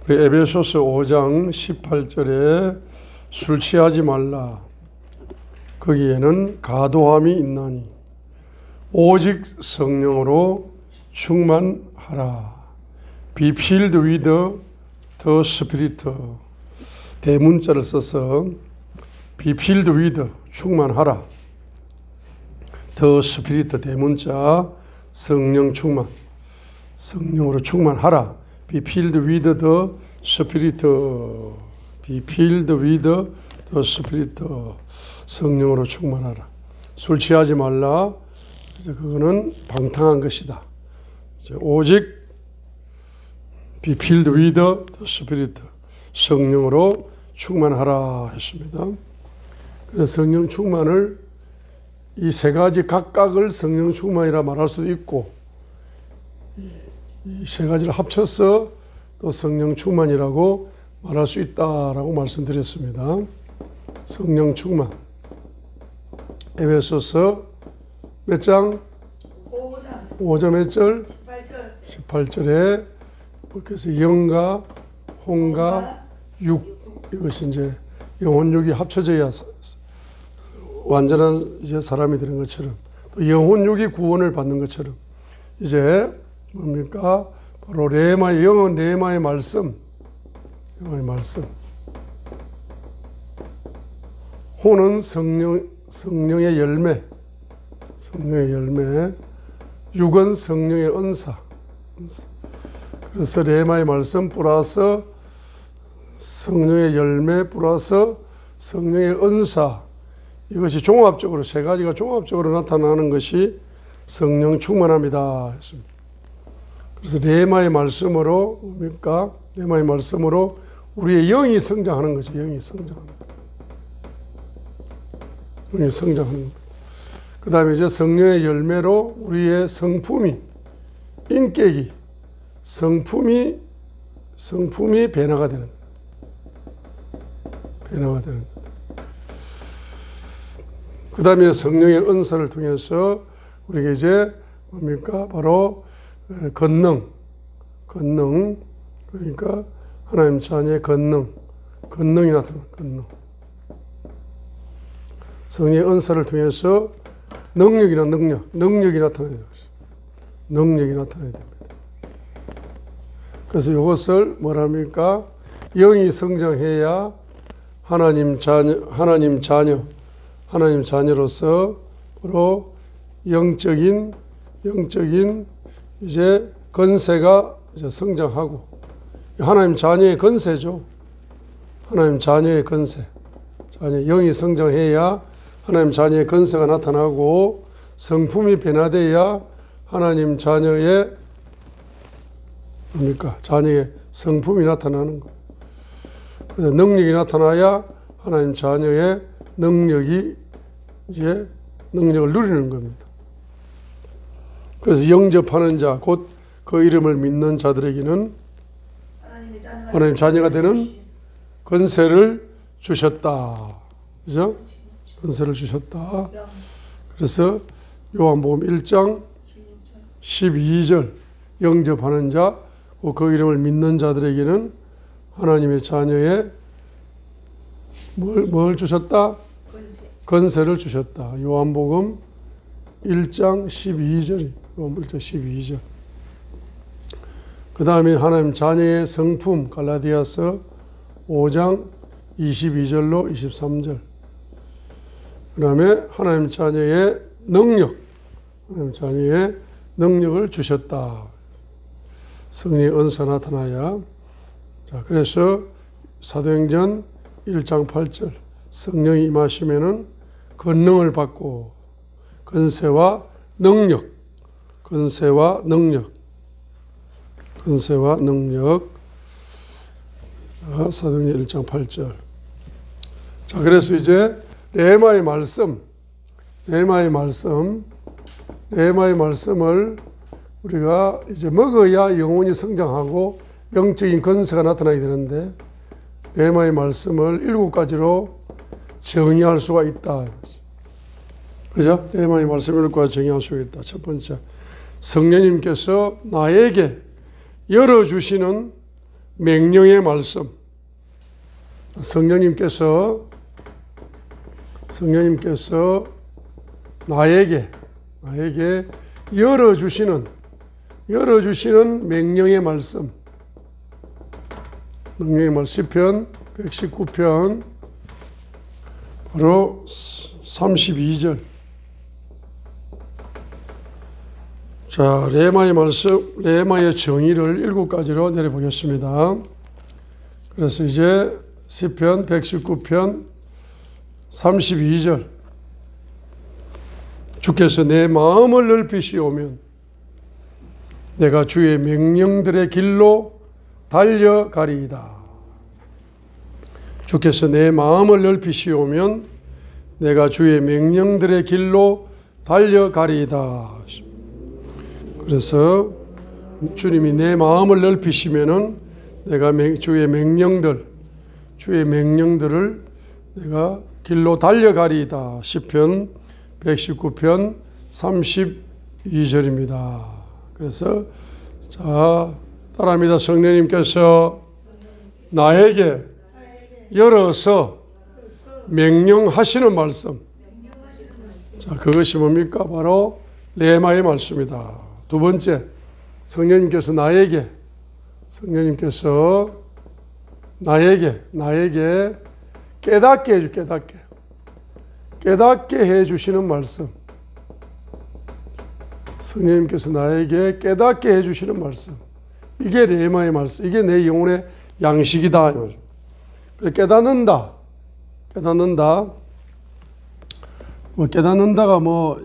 우리 에베소서 5장 18절에 술 취하지 말라. 거기에는 가도함이 있나니 오직 성령으로 충만하라. Be filled with the Spirit. 대문자를 써서 Be filled with 충만하라. The Spirit 대문자 성령 충만. 성령으로 충만하라. Be filled with the Spirit. Be filled with the Spirit. 성령으로 충만하라. 술 취하지 말라. 그래서 그거는 방탕한 것이다. 오직 Be filled with the Spirit. 성령으로 충만하라 했습니다. 그래서 성령 충만을 이 세 가지 각각을 성령 충만이라 말할 수도 있고 이 세 가지를 합쳐서 또 성령 충만이라고 말할 수 있다라고 말씀드렸습니다. 성령 충만. 에베소서 몇 장? 5장 몇 절? 18절에 그래서 영과 혼과 육 이것이 이제 영혼육이 합쳐져야 완전한 이제 사람이 되는 것처럼 또 영혼육이 구원을 받는 것처럼 이제 뭡니까? 바로 레마의 영은 레마의 말씀, 레마의 말씀. 혼은 성령의 열매, 성령의 열매. 육은 성령의 은사. 그래서 레마의 말씀 플러스 성령의 열매 플러스 성령의 은사. 이것이 종합적으로 세 가지가 종합적으로 나타나는 것이 성령 충만합니다 했습니다. 그래서 레마의 말씀으로 뭡니까? 레마의 말씀으로 우리의 영이 성장하는 거죠. 영이 성장하는 거. 영이 성장하는 거. 그 다음에 이제 성령의 열매로 우리의 성품이 인격이 성품이 변화가 되는 거. 변화가 되는 것. 그 다음에 성령의 은사를 통해서 우리가 이제 뭡니까? 바로 권능. 그러니까 하나님 자녀의 권능이 나타나는 권능. 성령의 은사를 통해서 능력이 나타나야 됩니다. 능력이 나타나야 됩니다. 그래서 이것을 뭐랍니까? 영이 성장해야 하나님 자녀로서 바로 영적인 이제 건세가 이제 성장하고 하나님 자녀의 건세죠. 하나님 자녀의 건세. 영이 성장해야 하나님 자녀의 건세가 나타나고 성품이 변화돼야 하나님 자녀의 뭡니까? 자녀의 성품이 나타나는 거. 그래서 능력이 나타나야 하나님 자녀의 능력을 누리는 겁니다. 그래서 영접하는 자, 곧 그 이름을 믿는 자들에게는 하나님 자녀가 되는 권세를 주셨다. 그죠? 권세를 주셨다. 그래서 요한복음 1장 12절 영접하는 자, 곧 그 이름을 믿는 자들에게는 하나님의 자녀의 뭘 주셨다? 권세를 주셨다. 요한복음 1장 12절. 요한복음 1장 12절. 그 다음에 하나님 자녀의 성품 갈라디아서 5장 22절로 23절. 그 다음에 하나님 자녀의 능력. 하나님 자녀의 능력을 주셨다. 성령의 은사 나타나야. 자, 그래서 사도행전 1장 8절. 성령이 임하시면은 권능을 받고 권세와 능력. 사도행전 1장 8절. 자, 그래서 이제 레마의 말씀을 우리가 이제 먹어야 영혼이 성장하고 영적인 권세가 나타나게 되는데 레마의 말씀을 7가지로 정의할 수가 있다. 그죠? 레마의 말씀을 7가지 정의할 수가 있다. 첫 번째, 성령님께서 나에게 열어주시는 명령의 말씀. 성령님께서 나에게 열어주시는 명령의 말씀. 명령의 말씀. 시편 119편 바로 32절. 자, 레마의 말씀, 레마의 정의를 7가지로 내려보겠습니다. 그래서 이제 시편 119편 32절. 주께서 내 마음을 넓히시오면 내가 주의 명령들의 길로 달려가리이다. 주께서 내 마음을 넓히시오면 내가 주의 명령들의 길로 달려가리이다. 그래서 주님이 내 마음을 넓히시면은 내가 주의 명령들을 내가 길로 달려가리이다. 시편 119편 32절입니다. 그래서 자, 따라합니다. 성령님께서 나에게 열어서 명령하시는 말씀. 자, 그것이 뭡니까? 바로 레마의 말씀이다. 두 번째, 성령님께서 나에게 깨닫게 해주시는 말씀. 성령님께서 나에게 깨닫게 해주시는 말씀. 이게 레마의 말씀. 이게 내 영혼의 양식이다. 깨닫는다. 깨닫는다가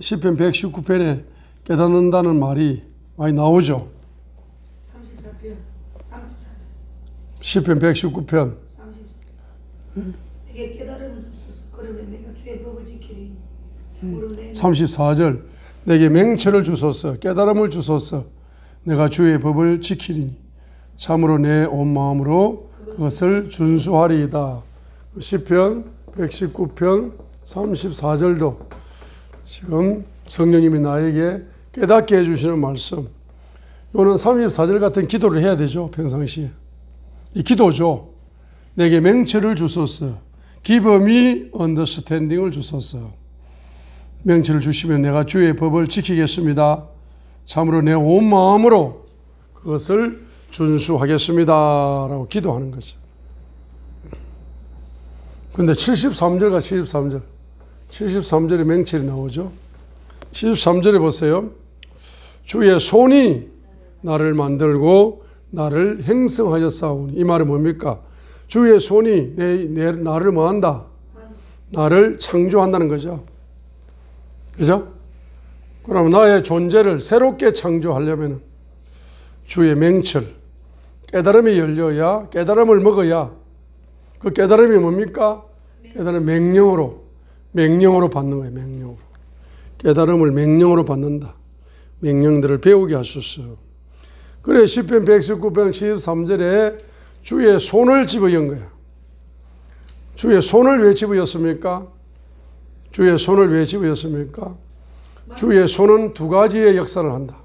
시편 119편에 깨닫는다는 말이 많이 나오죠. 34편, 34절. 시편 119편. 34절. 내게 깨달음을 주소서. 그러면 내가 주의 법을 지키리. 34절. 내게 맹철을 주소서. 깨달음을 주소서. 내가 주의 법을 지키리니 참으로 내 온 마음으로 그것을 준수하리이다. 시편 119편 34절도 지금 성령님이 나에게 깨닫게 해주시는 말씀. 이거는 34절 같은 기도를 해야 되죠. 평상시에. 이 기도죠. 내게 맹철을 주소서. Give me understanding을 주소서. 맹철을 주시면 내가 주의 법을 지키겠습니다. 참으로 내 온 마음으로 그것을 준수하겠습니다. 라고 기도하는 거죠. 근데 73절과 73절. 73절에 맹철이 나오죠. 73절에 보세요. 주의 손이 나를 만들고 나를 형성하였사오니. 이 말은 뭡니까? 주의 손이 나를 뭐한다? 나를 창조한다는 거죠. 그죠? 그럼 나의 존재를 새롭게 창조하려면 주의 맹철, 깨달음이 열려야, 깨달음을 먹어야, 그 깨달음이 뭡니까? 깨달음 명령으로 받는 거예요. 명령으로. 깨달음을 명령으로 받는다. 명령들을 배우게 하소서. 그래 시편 119편 73절에 주의 손을 집어연 거야. 주의 손을 왜 집어였습니까? 주의 손을 왜 집어였습니까? 주의 손은 두 가지의 역사를 한다.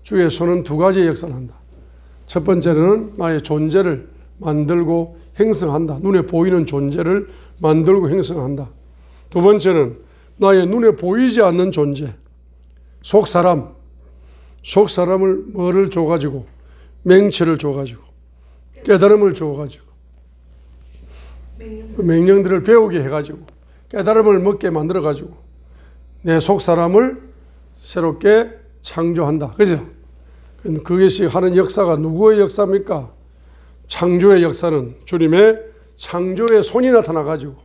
주의 손은 두 가지의 역사를 한다. 첫 번째는 나의 존재를 만들고 형성한다. 눈에 보이는 존재를 만들고 형성한다. 두 번째는 나의 눈에 보이지 않는 존재, 속사람을 뭐를 줘가지고, 맹체를 줘가지고, 깨달음을 줘가지고, 그 명령들을 배우게 해가지고, 깨달음을 먹게 만들어가지고, 내 속사람을 새롭게 창조한다. 그죠? 그것이 하는 역사가 누구의 역사입니까? 창조의 역사는 주님의 창조의 손이 나타나가지고,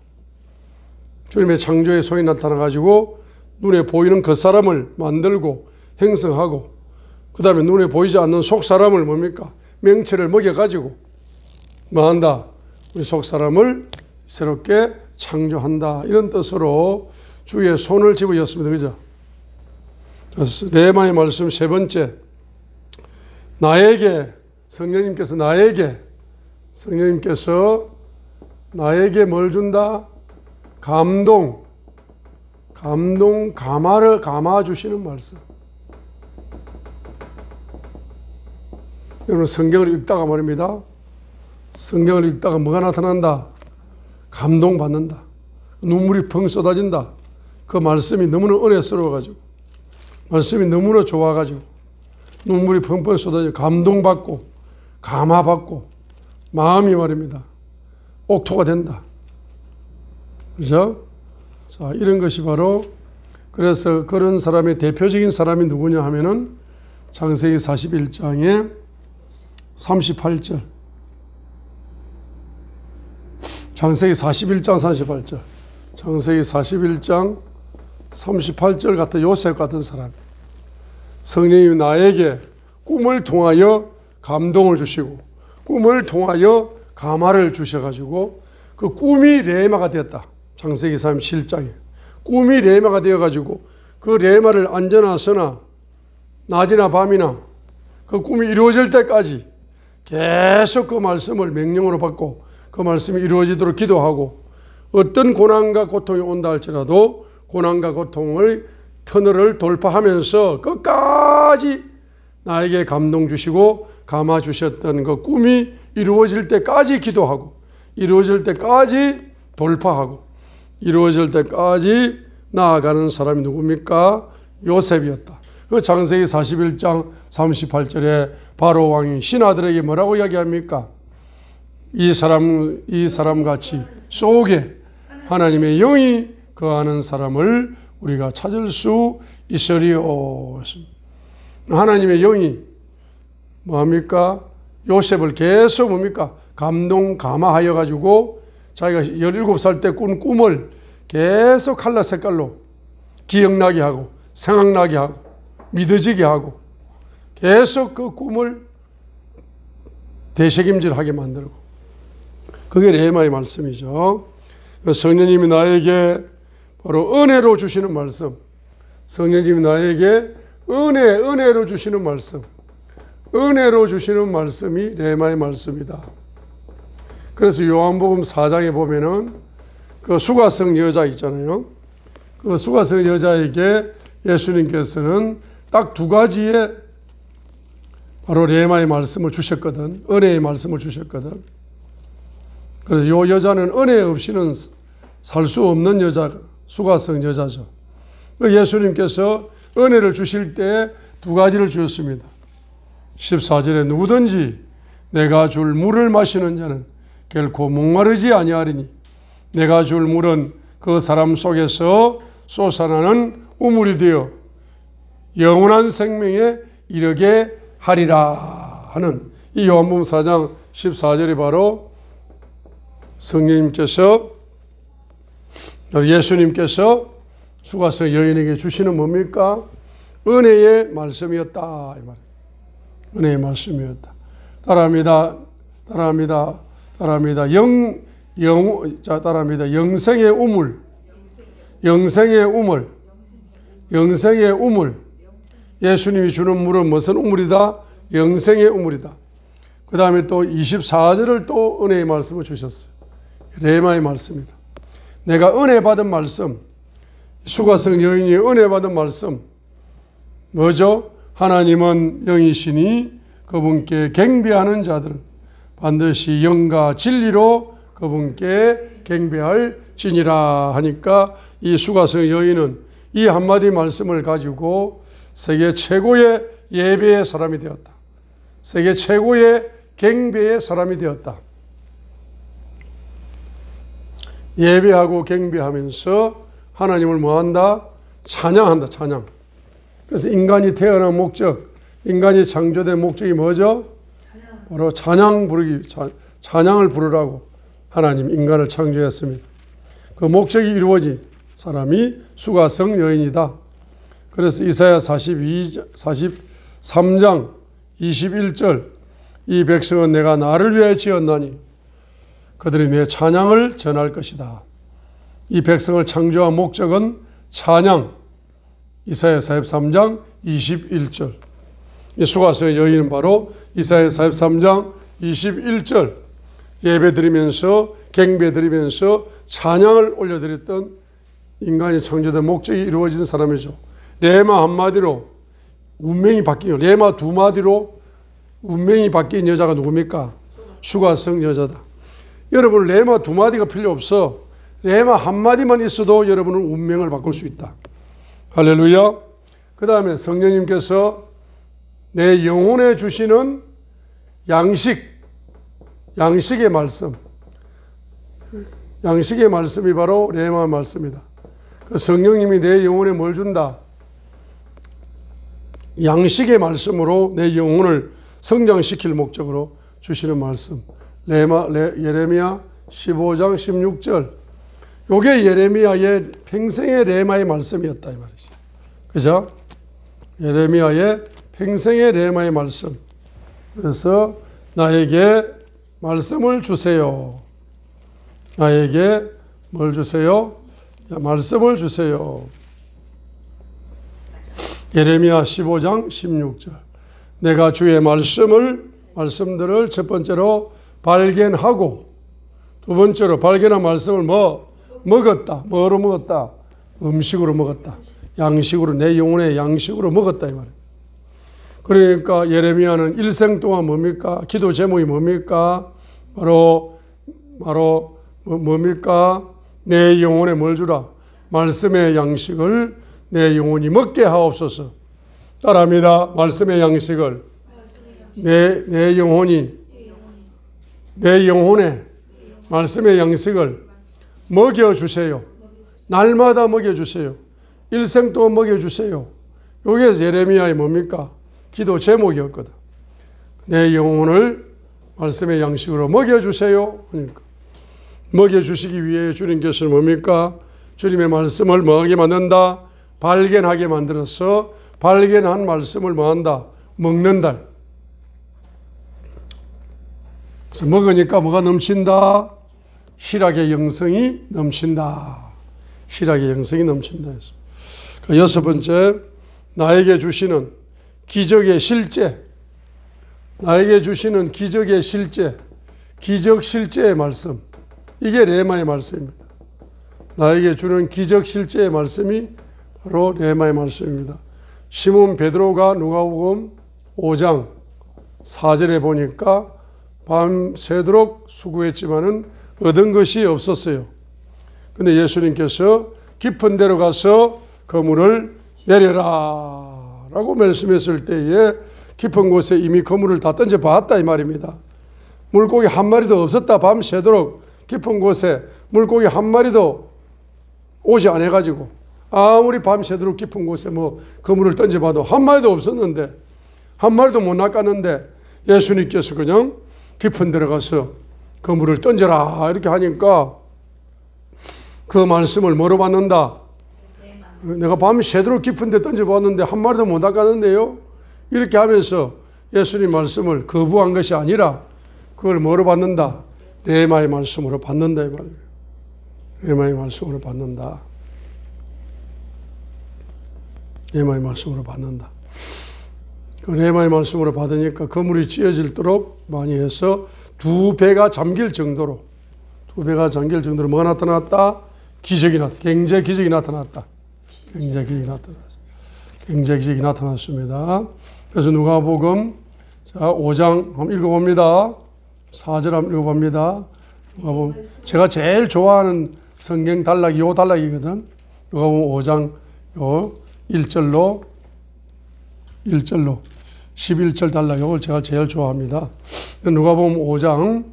눈에 보이는 그 사람을 만들고 형성하고, 그 다음에 눈에 보이지 않는 속 사람을 뭡니까? 명체를 먹여가지고 뭐한다? 우리 속 사람을 새롭게 창조한다. 이런 뜻으로 주의 손을 집어였습니다. 그죠? 레마의 말씀 세 번째. 성령님께서 나에게 뭘 준다? 감화를 감아주시는 말씀. 여러분 성경을 읽다가 말입니다. 성경을 읽다가 뭐가 나타난다? 감동받는다. 눈물이 펑 쏟아진다. 그 말씀이 너무나 은혜스러워가지고, 말씀이 너무나 좋아가지고, 눈물이 펑펑 쏟아지고, 감동받고, 감화받고, 마음이 말입니다. 옥토가 된다. 그죠? 자, 이런 것이 바로, 그래서 그런 사람의 대표적인 사람이 누구냐 하면은 창세기 41장에 38절. 창세기 41장 38절. 창세기 41장 38절 같은 요셉 같은 사람. 성령이 나에게 꿈을 통하여 감동을 주시고 꿈을 통하여 감화를 주셔가지고 그 꿈이 레마가 되었다. 창세기 37장에. 꿈이 레마가 되어가지고 그 레마를 앉으나 서나 낮이나 밤이나 그 꿈이 이루어질 때까지 계속 그 말씀을 명령으로 받고 그 말씀이 이루어지도록 기도하고 어떤 고난과 고통이 온다 할지라도 고난과 고통의 터널을 돌파하면서 끝까지 나에게 감동 주시고 감화 주셨던 그 꿈이 이루어질 때까지 기도하고 이루어질 때까지 돌파하고 이루어질 때까지 나아가는 사람이 누굽니까? 요셉이었다. 그 창세기 41장 38절에 바로 왕이 신하들에게 뭐라고 이야기합니까? 이 사람 같이 속에 하나님의 영이 거하는 사람을 우리가 찾을 수 있으리요. 하나님의 영이 뭐합니까? 요셉을 계속 뭡니까? 감동, 감화하여 가지고 자기가 17살 때 꾼 꿈을 계속 칼라 색깔로 기억나게 하고 생각나게 하고 믿어지게 하고 계속 그 꿈을 되새김질하게 만들고 그게 레마의 말씀이죠. 성령님이 나에게 바로 은혜로 주시는 말씀, 성령님이 나에게 은혜로 주시는 말씀, 은혜로 주시는 말씀이 레마의 말씀이다. 그래서 요한복음 4장에 보면은 그 수가성 여자 있잖아요. 그 수가성 여자에게 예수님께서는 딱 두 가지의 바로 레마의 말씀을 주셨거든. 은혜의 말씀을 주셨거든. 그래서 이 여자는 은혜 없이는 살 수 없는 여자, 수가성 여자죠. 예수님께서 은혜를 주실 때 두 가지를 주셨습니다. 14절에 누구든지 내가 줄 물을 마시는 자는 결코 목마르지 아니하리니 내가 줄 물은 그 사람 속에서 솟아나는 우물이 되어 영원한 생명에 이르게 하리라 하는 이 요한복음 4장 14절이 바로 성령님께서 예수님께서 수가성 여인에게 주시는 뭡니까? 은혜의 말씀이었다. 이 말. 은혜의 말씀이었다. 따라합니다. 따라합니다. 영생의 우물. 영생의 우물. 영생의 우물. 예수님이 주는 물은 무슨 우물이다? 영생의 우물이다. 그 다음에 또 24절을 또 은혜의 말씀을 주셨어요. 레마의 말씀이다. 내가 은혜 받은 말씀, 수가성 여인이 은혜 받은 말씀, 뭐죠? 하나님은 영이시니 그분께 경배하는 자들은 반드시 영과 진리로 그분께 경배할지니라 하니까 이 수가성 여인은 이 한마디 말씀을 가지고 세계 최고의 예배의 사람이 되었다. 세계 최고의 경배의 사람이 되었다. 예배하고 경배하면서 하나님을 뭐한다? 찬양한다. 찬양. 그래서 인간이 태어난 목적, 인간이 창조된 목적이 뭐죠? 바로 찬양을 부르라고 하나님 인간을 창조했습니다. 그 목적이 이루어진 사람이 수가성 여인이다. 그래서 이사야 43장 21절 이 백성은 내가 나를 위하여 지었나니 그들이 내 찬양을 전할 것이다. 이 백성을 창조한 목적은 찬양. 이사야 43장 21절. 이 수가성 여인은 바로 이사야 43장 21절 예배 드리면서 경배 드리면서 찬양을 올려드렸던 인간이 창조된 목적이 이루어진 사람이죠. 레마 한마디로 운명이 바뀐, 레마 두 마디로 운명이 바뀐 여자가 누굽니까? 수가성 여자다. 여러분 레마 두 마디가 필요 없어. 레마 한 마디만 있어도 여러분은 운명을 바꿀 수 있다. 할렐루야. 그 다음에 성령님께서 내 영혼에 주시는 양식의 말씀. 양식의 말씀이 바로 레마 말씀이다. 그 성령님이 내 영혼에 뭘 준다? 양식의 말씀으로 내 영혼을 성장시킬 목적으로 주시는 말씀. 예레미야 15장 16절. 요게 예레미야의 평생의 레마의 말씀이었다 이 말이지. 그죠? 예레미야의 평생의 레마의 말씀. 그래서 나에게 말씀을 주세요. 나에게 뭘 주세요? 말씀을 주세요. 예레미야 15장 16절. 내가 주의 말씀들을 첫 번째로 발견하고 두 번째로 발견한 말씀을 먹었다. 뭐로 먹었다? 음식으로 먹었다. 양식으로, 내 영혼의 양식으로 먹었다 이 말이에요. 그러니까 예레미야는 일생 동안 뭡니까? 기도 제목이 뭡니까? 바로 뭡니까? 내 영혼에 뭘 주라? 말씀의 양식을 내 영혼이 먹게 하옵소서. 따라합니다. 말씀의 양식을 내 영혼에 말씀의 양식을 먹여주세요. 날마다 먹여주세요. 일생 동안 먹여주세요. 여기에서 예레미야의 뭡니까? 기도 제목이었거든. 내 영혼을 말씀의 양식으로 먹여주세요. 그러니까 먹여주시기 위해 주님께서는 뭡니까? 주님의 말씀을 뭐하게 만든다? 발견하게 만들어서 발견한 말씀을 뭐한다? 먹는다. 그래서 먹으니까 뭐가 넘친다? 희락의 영성이 넘친다. 희락의 영성이 넘친다 해서. 그 여섯 번째, 나에게 주시는 기적의 실제. 나에게 주시는 기적의 실제. 기적 실제의 말씀. 이게 레마의 말씀입니다. 나에게 주는 기적 실제의 말씀이 바로 레마의 말씀입니다. 시몬 베드로가 누가복음 5장 4절에 보니까 밤새도록 수고했지만은 얻은 것이 없었어요. 근데 예수님께서 깊은 데로 가서 그물을 내려라 라고 말씀했을 때에 깊은 곳에 이미 그물을 다 던져봤다 이 말입니다. 물고기 한 마리도 없었다. 밤새도록 깊은 곳에 물고기 한 마리도 오지 않아가지고 아무리 밤새도록 깊은 곳에 그물을 던져봐도 한 마리도 없었는데 한 마리도 못 낚았는데 예수님께서 그냥 깊은 데로 가서 그물을 던져라 이렇게 하니까 그 말씀을 뭐로 받는다? 내가 밤새도록 깊은 데 던져봤는데 한 마리도 못 낚았는데요. 이렇게 하면서 예수님 말씀을 거부한 것이 아니라 그걸 뭐로 받는다? 레마의 말씀으로 받는다 이 말이에요. 레마의 말씀으로 받는다. 레마의 말씀으로 받는다. 그 레마의 말씀으로 받으니까 그물이 찢어질도록 많이 해서 두 배가 잠길 정도로 뭐가 나타났다? 기적이 나타났다. 굉장히 기적이 나타났다. 굉장히 기적이 나타났습니다. 그래서 누가복음 5장 한번 읽어봅니다. 4절 한번 읽어봅니다. 제가 제일 좋아하는 성경 단락이 요 단락이거든. 누가복음 5장 1절로 11절 단락 이걸 제가 제일 좋아합니다. 누가복음 5장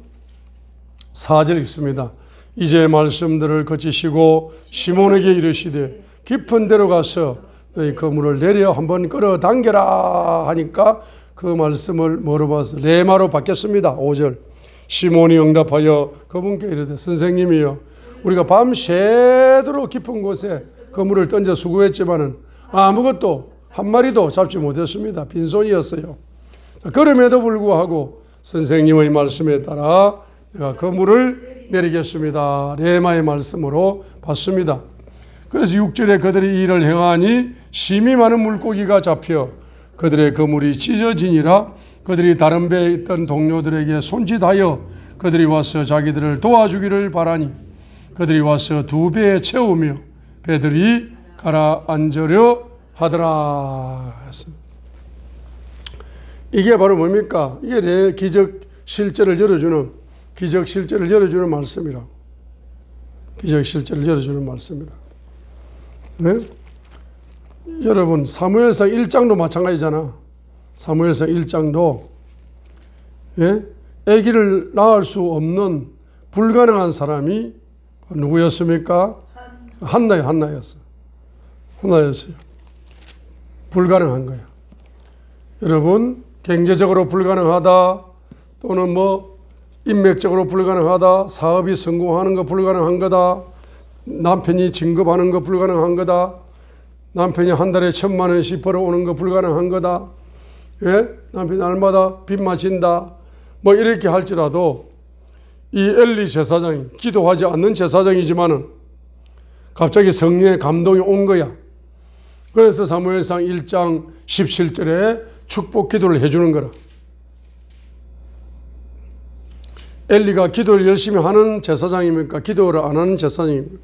4절 읽습니다. 이제 말씀들을 거치시고 시몬에게 이르시되 깊은 데로 가서 너희 그물을 내려 한번 끌어당겨라 하니까 그 말씀을 뭐로 봐서 레마로 바뀌었습니다. 5절. 시몬이 응답하여 그분께 이르되 선생님이여 우리가 밤새도록 깊은 곳에 그물을 던져 수고했지만은 아무것도 한 마리도 잡지 못했습니다. 빈손이었어요. 그럼에도 불구하고 선생님의 말씀에 따라 내가 그물을 내리겠습니다. 레마의 말씀으로 받습니다. 그래서 6절에 그들이 이를 행하니 심히 많은 물고기가 잡혀 그들의 그물이 찢어지니라. 그들이 다른 배에 있던 동료들에게 손짓하여 그들이 와서 자기들을 도와주기를 바라니 그들이 와서 두 배에 채우며 배들이 가라앉으려 하더라. 이게 바로 뭡니까? 이게 기적 실제를 열어주는, 기적 실제를 열어주는 말씀이라고. 기적 실제를 열어주는 말씀이라고. 네? 여러분, 사무엘상 1장도 마찬가지잖아. 사무엘상 1장도 예? 아기를 낳을 수 없는 불가능한 사람이 누구였습니까? 한나였어요. 불가능한 거예요. 여러분, 경제적으로 불가능하다, 또는 뭐 인맥적으로 불가능하다, 사업이 성공하는 거 불가능한 거다, 남편이 진급하는 거 불가능한 거다, 남편이 한 달에 1,000만 원씩 벌어오는 거 불가능한 거다, 예? 남편이 날마다 빚 마신다, 뭐 이렇게 할지라도 이 엘리 제사장이, 기도하지 않는 제사장이지만은 갑자기 성령의 감동이 온 거야. 그래서 사무엘상 1장 17절에 축복 기도를 해주는 거라. 엘리가 기도를 열심히 하는 제사장입니까? 기도를 안 하는 제사장입니까?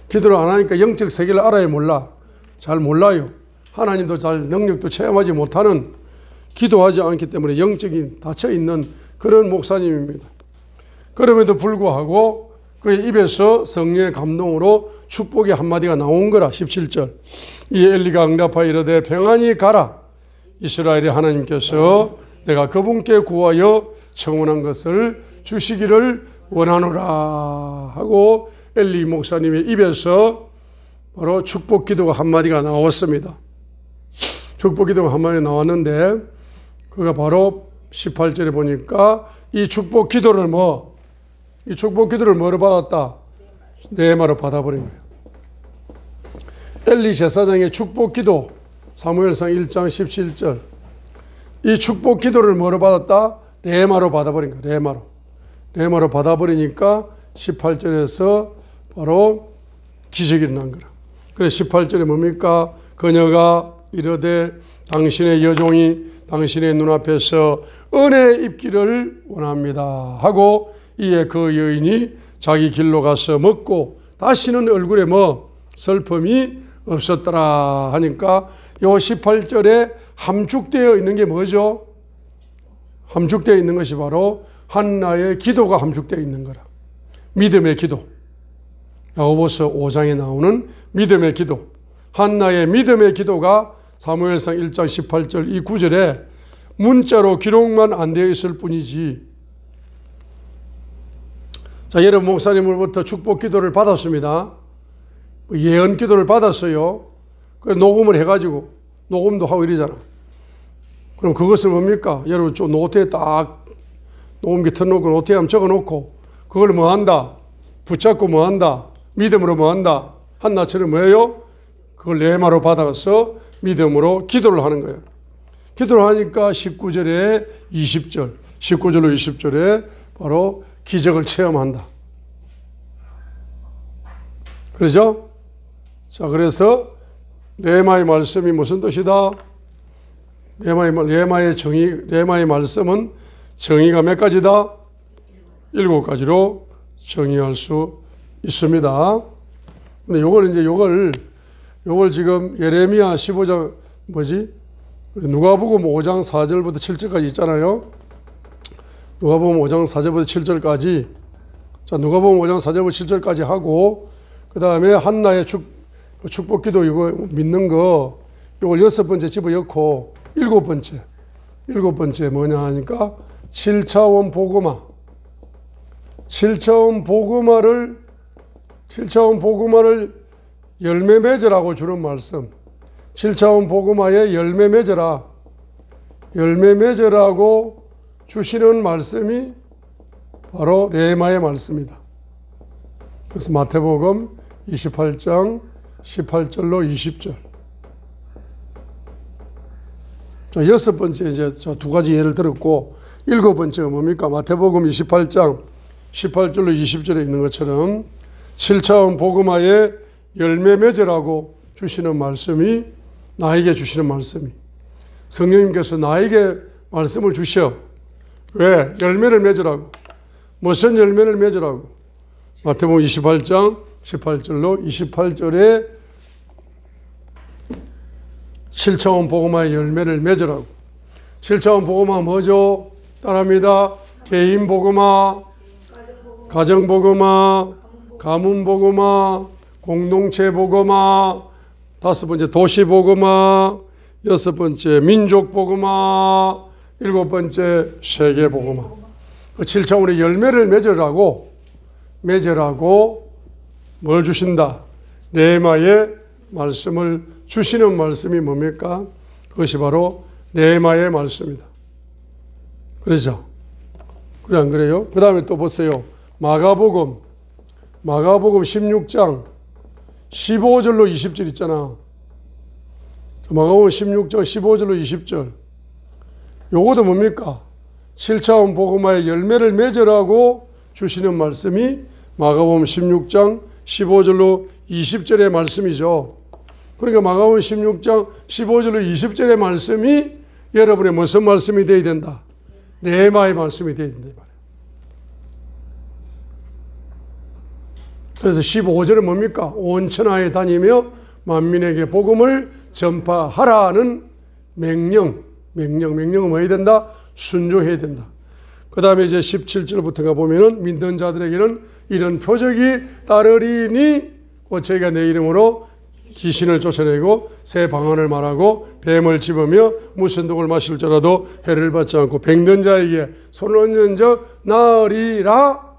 기도를 안 하니까 영적 세계를 알아야 몰라. 잘 몰라요. 하나님도 잘 능력도 체험하지 못하는, 기도하지 않기 때문에 영적인 닫혀있는 그런 목사님입니다. 그럼에도 불구하고 그의 입에서 성령의 감동으로 축복의 한마디가 나온 거라. 17절. 이 엘리가 응답하여 이르되 평안히 가라. 이스라엘의 하나님께서 내가 그분께 구하여 청원한 것을 주시기를 원하노라 하고 엘리 목사님의 입에서 바로 축복 기도가 한마디가 나왔습니다. 축복 기도가 한마디 나왔는데 그가 바로 18절에 보니까 이 축복 기도를 뭐로 받았다? 네마로 받아버린 거예요. 엘리 제사장의 축복 기도, 사무엘상 1장 17절. 이 축복 기도를 뭐로 받았다? 네마로 받아버린 거예요. 네마로 받아버리니까 18절에서 바로 기적이 일어난 거라. 그래서 18절에 뭡니까? 그녀가 이르되 당신의 여종이 당신의 눈앞에서 은혜 입기를 원합니다 하고, 이에 그 여인이 자기 길로 가서 먹고 다시는 얼굴에 뭐 슬픔이 없었더라 하니까, 요 18절에 함축되어 있는 게 뭐죠? 함축되어 있는 것이 바로 한나의 기도가 함축되어 있는 거라. 믿음의 기도. 야고보서 5장에 나오는 믿음의 기도. 한나의 믿음의 기도가 사무엘상 1장 18절 이 9절에 문자로 기록만 안 되어 있을 뿐이지. 자, 여러분, 목사님으로부터 축복 기도를 받았습니다. 예언 기도를 받았어요. 그래서 녹음을 해가지고, 녹음도 하고 이러잖아. 그럼 그것을 뭡니까? 여러분, 좀 노트에 딱 녹음기 틀어놓고 노트에 한번 적어놓고, 그걸 뭐 한다? 붙잡고 뭐 한다? 믿음으로 뭐 한다? 한나처럼 뭐예요? 그걸 네마로 받아서 믿음으로 기도를 하는 거예요. 기도를 하니까 19절에 20절, 19절로 20절에 바로 기적을 체험한다. 그러죠? 자, 그래서 레마의 말씀이 무슨 뜻이다? 레마의 말씀은 정의가 몇 가지다? 7가지로 정의할 수 있습니다. 근데 요걸 지금 예레미야 15장 누가복음 5장 4절부터 7절까지 있잖아요. 누가복음 5장 4절부터 7절까지. 자, 누가복음 5장 4절부터 7절까지 하고, 그 다음에 한나의 축복 기도 이거 믿는 거, 이걸 6번째 집어넣고, 7번째 뭐냐 하니까 7차원 복음화. 7차원 복음화를 열매 맺으라고 주는 말씀. 7차원 복음화에 열매 맺으라. 열매 맺으라고 주시는 말씀이 바로 레마의 말씀이다. 그래서 마태복음 28장 18절로 20절. 자, 6번째 이제 저 2가지 예를 들었고, 7번째가 뭡니까? 마태복음 28장 18절로 20절에 있는 것처럼 7차원 복음화에 열매 맺으라고 주시는 말씀이, 나에게 주시는 말씀이, 성령님께서 나에게 말씀을 주셔. 왜? 열매를 맺으라고. 무슨 열매를 맺으라고? 마태복음 28장 18절로 28절에 7차원 복음화의 열매를 맺으라고. 7차원 복음화 뭐죠? 따라합니다. 개인복음화, 가정복음화, 가문복음화, 공동체복음화, 5번째 도시복음화, 6번째 민족복음화, 7번째 세계복음화. 그 7차원의 열매를 맺으라고 뭘 주신다? 레마의 말씀을 주시는 말씀이 뭡니까? 그것이 바로 레마의 말씀이다. 그러죠? 그래 안 그래요? 그 다음에 또 보세요. 마가복음 16장 15절로 20절 있잖아. 마가복음 16장 15절로 20절. 요것도 뭡니까? 7차원 복음화의 열매를 맺으라고 주시는 말씀이 마가복음 16장 15절로 20절의 말씀이죠. 그러니까 마가복음 16장 15절로 20절의 말씀이 여러분의 무슨 말씀이 되어야 된다? 레마의 말씀이 되어야 된다. 그래서 15절은 뭡니까? 온 천하에 다니며 만민에게 복음을 전파하라는 명령은 뭐 해야 된다? 순종해야 된다. 그 다음에 이제 17절부터가 보면은 믿는 자들에게는 이런 표적이 따르리니 곧 저희가 내 이름으로 귀신을 쫓아내고 새 방언을 말하고 뱀을 집으며 무슨 독을 마실지라도 해를 받지 않고 병든 자에게 손을 얹은 적 나으리라.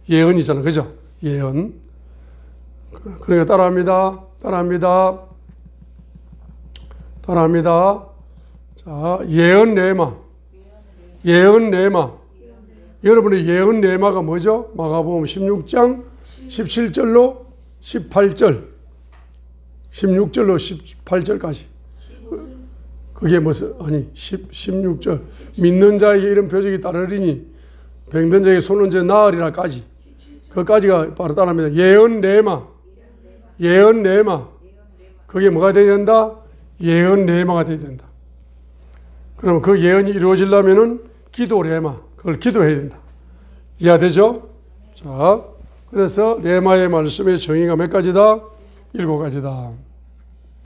예언이잖아. 그죠? 예언. 그러니까 따라합니다. 자, 예언 레마. 여러분의 예언 레마가 뭐죠? 마가복음 16장 17절로 18절. 16절로 18절까지. 그게 무슨, 16절. 믿는 자에게 이런 표적이 따르리니 병든 자에게 손 얹어 나으리라까지. 그까지가 바로 따라합니다. 예언 레마. 그게 뭐가 되어야 된다? 예언 레마가 되어야 된다. 그럼 그 예언이 이루어지려면은 기도 레마. 그걸 기도해야 된다. 이해되죠? 자, 그래서 레마의 말씀의 정의가 몇 가지다? 7가지다.